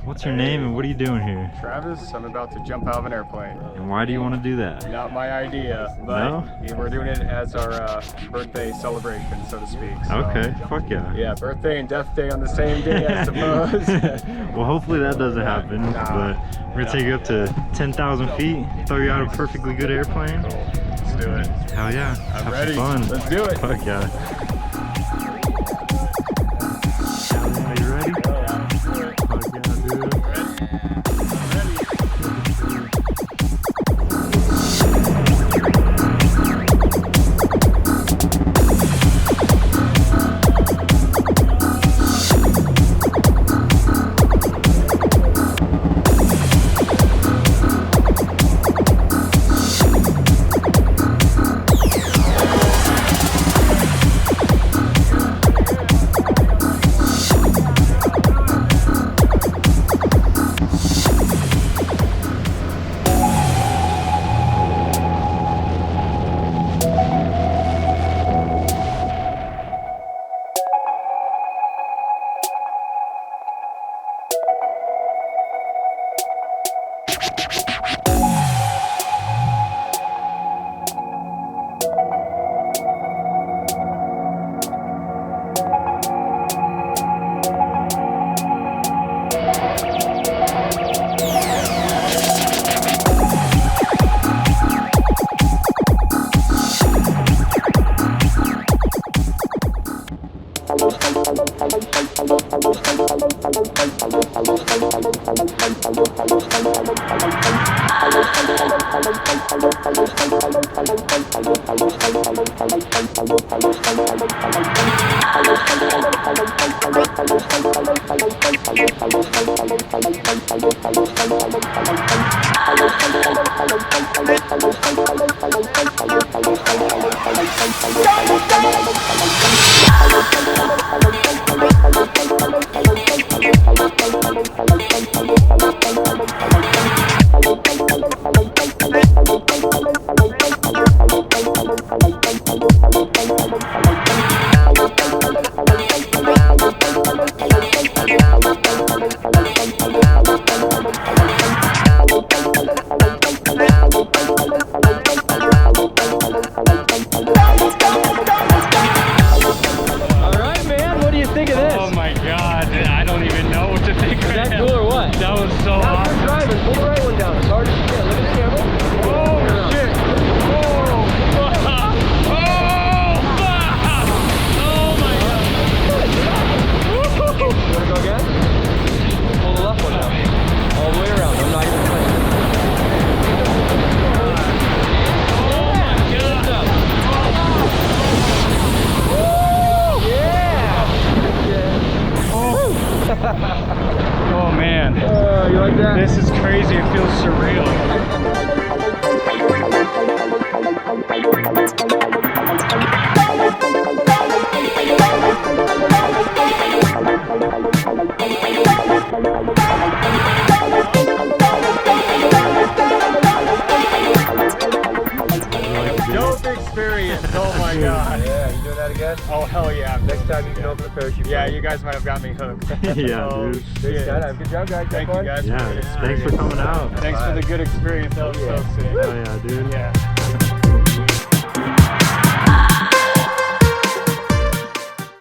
what's your name and what are you doing here? Travis, I'm about to jump out of an airplane. And why do you want to do that? Not my idea, but we're doing it as our birthday celebration, so to speak. So, okay, fuck yeah. Yeah, birthday and death day on the same day, I suppose. Well, hopefully that doesn't happen, but we're gonna take you up to 10,000 feet, throw you out of a perfectly good airplane. Cool. Let's do it. Hell yeah. I'm Have ready. some fun. Let's do it. Fuck yeah. Are you ready? Fuck yeah, dude. Oh man. You like that? This is crazy. It feels surreal. Dope experience. Oh my god. Yeah, you doing that again? Oh hell yeah. Next time you can open the parachute. Yeah, you guys might have got me hooked. Yeah, dude. Great skydive. Good job, guys. Thank you guys. Yeah, thanks for coming out. Thanks for the good experience. That was so sick. Oh yeah, dude. Yeah.